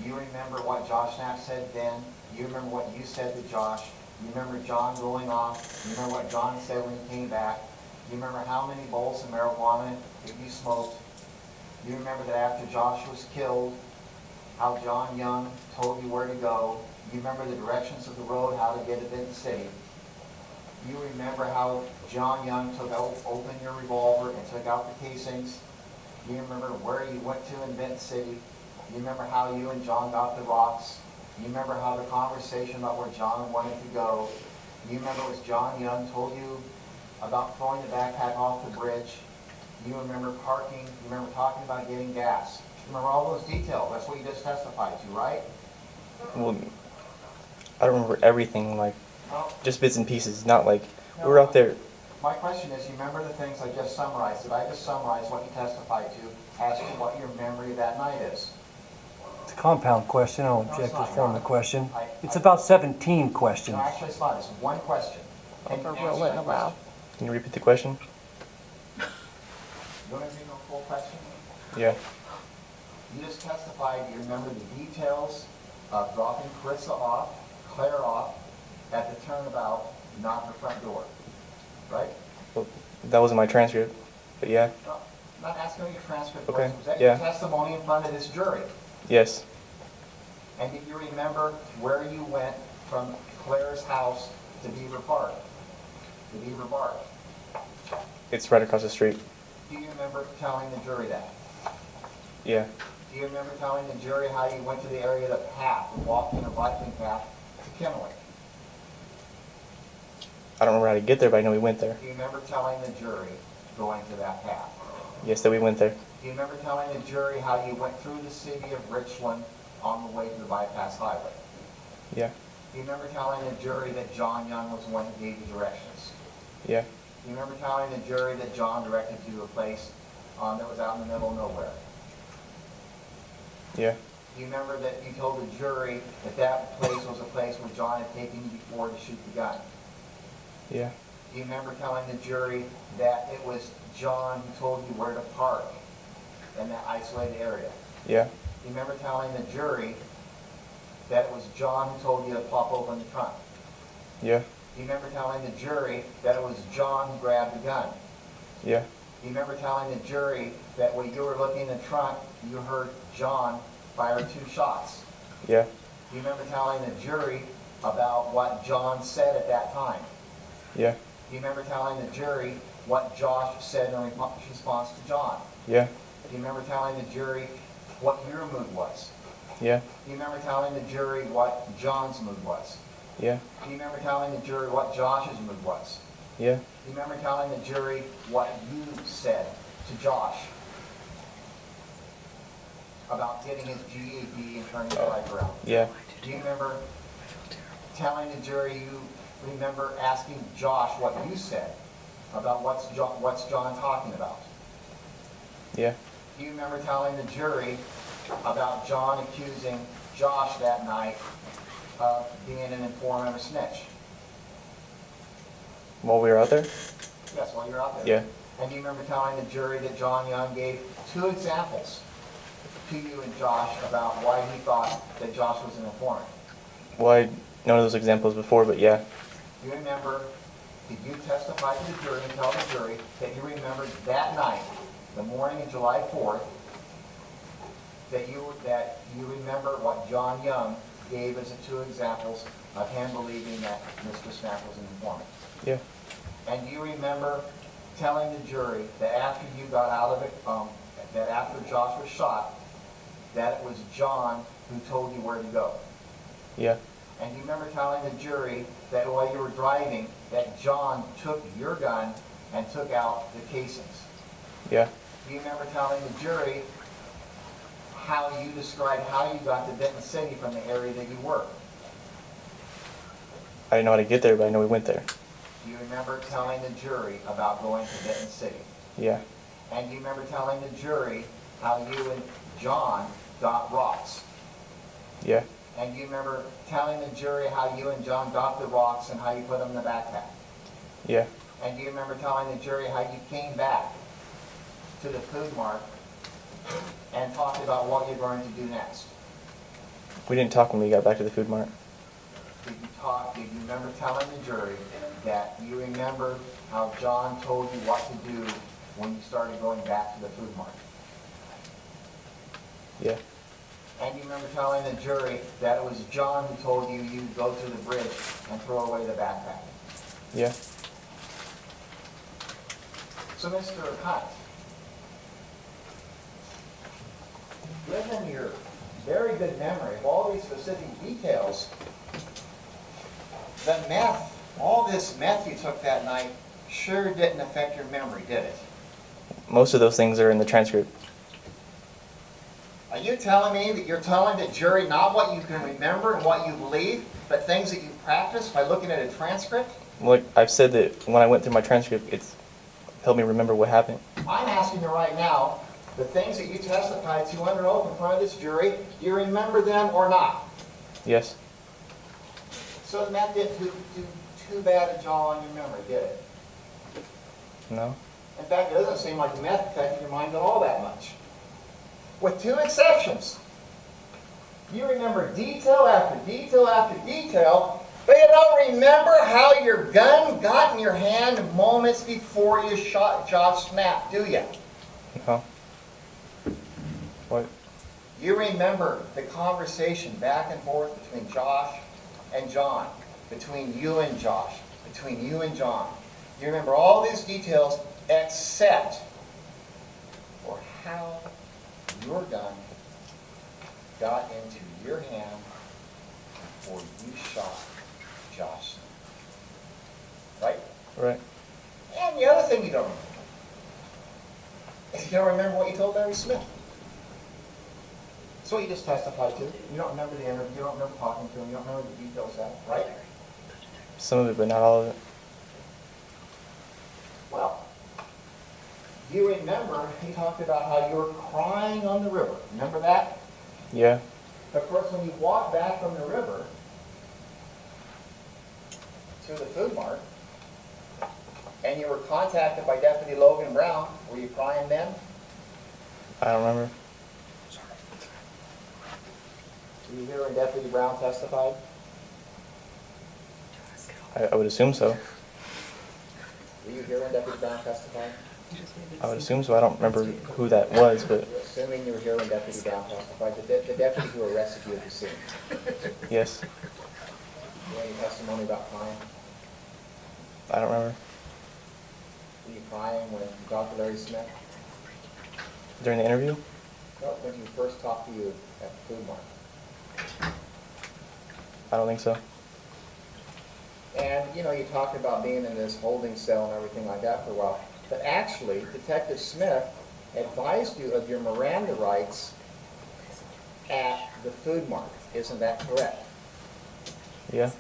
You remember what Josh Knapp said then. You remember what you said to Josh. You remember John going off. You remember what John said when he came back. You remember how many bowls of marijuana that you smoked. You remember that after Josh was killed, how John Young told you where to go. You remember the directions of the road, how to get to Benton City. You remember how John Young opened your revolver and took out the casings. You remember where you went to in Benton City. You remember how you and John got the rocks. You remember how the conversation about where John wanted to go. You remember what John Young told you about throwing the backpack off the bridge. You remember parking. You remember talking about getting gas. You remember all those details. That's what you just testified to, right? Well, I don't remember everything, like, just bits and pieces, not like, No, we were out there. My question is, you remember the things I just summarized? Did I just summarize what you testified to as to what your memory of that night is? It's a compound question. I don't No, object it's to the not. form of the question. I- It's about 17 questions. No, actually, it's not. It's one question. Can you Over answer what that allow? question? Can you repeat the question? You want to read the full question? Yeah. You just testified, you remember the details of dropping Claire off at the turnabout, not the front door, right? Well, that wasn't my transcript, but yeah. No, I'm not asking what your transcript Okay, was. Was that yeah. your testimony in front of this jury? Yes. And did you remember where you went from Claire's house to Beaver Park? To Beaver Park? It's right across the street. Do you remember telling the jury that? Yeah. Do you remember telling the jury how you went to the area of the path, the walking or biking path to Kennewick? I don't remember how to get there, but I know we went there. Do you remember telling the jury going to that path? Yes, that we went there. Do you remember telling the jury how you went through the city of Richland on the way to the bypass highway? Yeah. Do you remember telling the jury that John Young was the one that gave you directions? Yeah. Do you remember telling the jury that John directed you to a place that was out in the middle of nowhere? Yeah. Do you remember that you told the jury that that place was a place where John had taken you before to shoot the gun? Yeah. Do you remember telling the jury that it was John who told you where to park in that isolated area? Yeah. Do you remember telling the jury that it was John who told you to pop open the trunk? Yeah. Do you remember telling the jury that it was John who grabbed the gun? Yeah. Do you remember telling the jury that when you were looking in the trunk, you heard John fire 2 shots? Yeah. Do you remember telling the jury about what John said at that time? Yeah. Do you remember telling the jury what Josh said in response to John? Yeah. Do you remember telling the jury what your mood was? Yeah. Do you remember telling the jury what John's mood was? Yeah. Do you remember telling the jury what Josh's mood was? Yeah. Do you remember telling the jury what you said to Josh about getting his GED and turning his life around? Yeah. Do you remember telling the jury you remember asking Josh what you said about what's John talking about? Yeah. Do you remember telling the jury about John accusing Josh that night of being an informant or snitch? While we were out there? Yes, while you're out there. Yeah. And do you remember telling the jury that John Young gave 2 examples to you and Josh about why he thought that Josh was an informant? Well, I know those examples before, but yeah. Do you remember, did you testify to the jury and tell the jury that you remembered that night, the morning of July 4th, that you remember what John Young gave as the 2 examples of him believing that Mr. Snap was an informant? Yeah. And do you remember telling the jury that after you got out of it, that after Josh was shot, that it was John who told you where to go? Yeah. And you remember telling the jury that while you were driving, that John took your gun and took out the casings? Yeah. Do you remember telling the jury how you described how you got to Benton City from the area that you worked? I didn't know how to get there, but I know we went there. Do you remember telling the jury about going to Benton City? Yeah. And do you remember telling the jury how you and John got rocks? Yeah. And do you remember telling the jury how you and John got the rocks and how you put them in the backpack? Yeah. And do you remember telling the jury how you came back to the food mart and talked about what you're going to do next. We didn't talk when we got back to the food mart. Did you remember telling the jury that you remember how John told you what to do when you started going back to the food mart? Yeah. And you remember telling the jury that it was John who told you you'd go to the bridge and throw away the backpack? Yeah. So, Mr. Hunt, given your very good memory of all these specific details, the meth, all this meth you took that night sure didn't affect your memory, did it? Most of those things are in the transcript. Are you telling me that you're telling the jury not what you can remember and what you believe, but things that you practiced by looking at a transcript? Like I've said that when I went through my transcript, it's helped me remember what happened. I'm asking you right now, the things that you testified to under oath in front of this jury, do you remember them or not? Yes. So the meth didn't do too bad a job on your memory, did it? No. In fact, it doesn't seem like the meth affected your mind at all that much. With two exceptions. You remember detail after detail after detail, but you don't remember how your gun got in your hand moments before you shot Josh Snap, do you? No. What? You remember the conversation back and forth between Josh and John, between you and Josh, between you and John. You remember all these details except for how your gun got into your hand before you shot Josh. Right? Right. And the other thing you don't remember is you don't remember what you told Larry Smith. That's what you just testified to. You don't remember the interview, you don't remember talking to him, you don't remember the details of that, right? Some of it, but not all of it. Well, you remember he talked about how you were crying on the river. Remember that? Yeah. Of course, when you walked back from the river to the food mart, and you were contacted by Deputy Logan Brown, were you crying then? I don't remember. Were you here when Deputy Brown testified? I would assume so. Were you here when Deputy Brown testified? I would assume so. I don't remember who that was, but Assuming you were here when Deputy Brown testified, the deputy who arrested you at the scene. yes. You have any testimony about crying? I don't remember. Were you crying when you talked to Larry Smith? During the interview? No, when he first talked to you at the food mart. I don't think so. And, you know, you talked about being in this holding cell and everything like that for a while. But actually, Detective Smith advised you of your Miranda rights at the food mart. Isn't that correct? Yeah.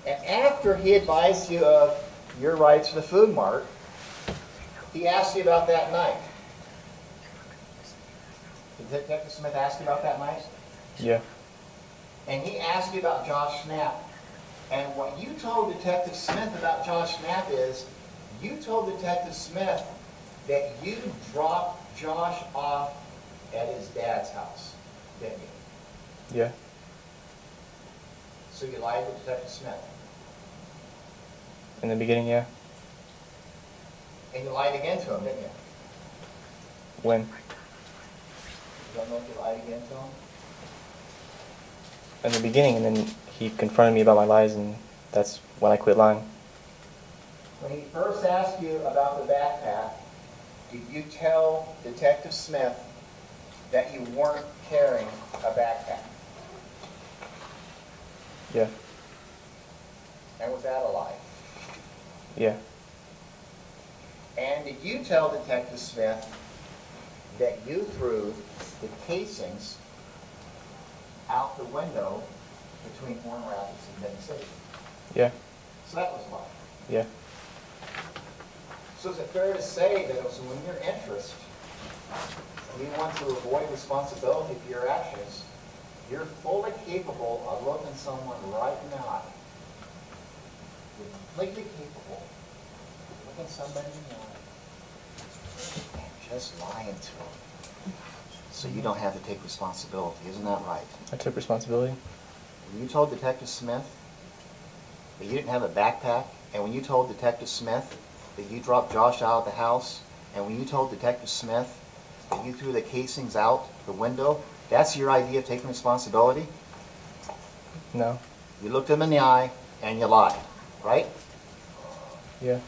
And after he advised you of your rights to the food mart, he asked you about that night. Did Detective Smith ask you about that night? Yeah. And he asked you about Josh Snap. And what you told Detective Smith about Josh Snap is, you told Detective Smith that you dropped Josh off at his dad's house, didn't you? Yeah. So you lied to Detective Smith. In the beginning, yeah. And you lied again to him, didn't you? When? You don't know if you lied again to him? In the beginning, and then he confronted me about my lies, and that's when I quit lying. When he first asked you about the backpack, did you tell Detective Smith that you weren't carrying a backpack? Yeah. And was that a lie? Yeah. And did you tell Detective Smith that you threw the casings out the window between Horn Rapids and Benton City? Yeah. So that was a lie. Yeah. So is it fair to say that it was in your interest, you want to avoid responsibility for your actions, you're fully capable of looking someone right in the eye. You're completely capable of looking somebody in the eye and just lying to them. So you don't have to take responsibility, isn't that right? I took responsibility. When you told Detective Smith that you didn't have a backpack, and when you told Detective Smith that you dropped Josh out of the house, and when you told Detective Smith that you threw the casings out the window, that's your idea of taking responsibility? No. You looked him in the eye and you lied, right? Yeah.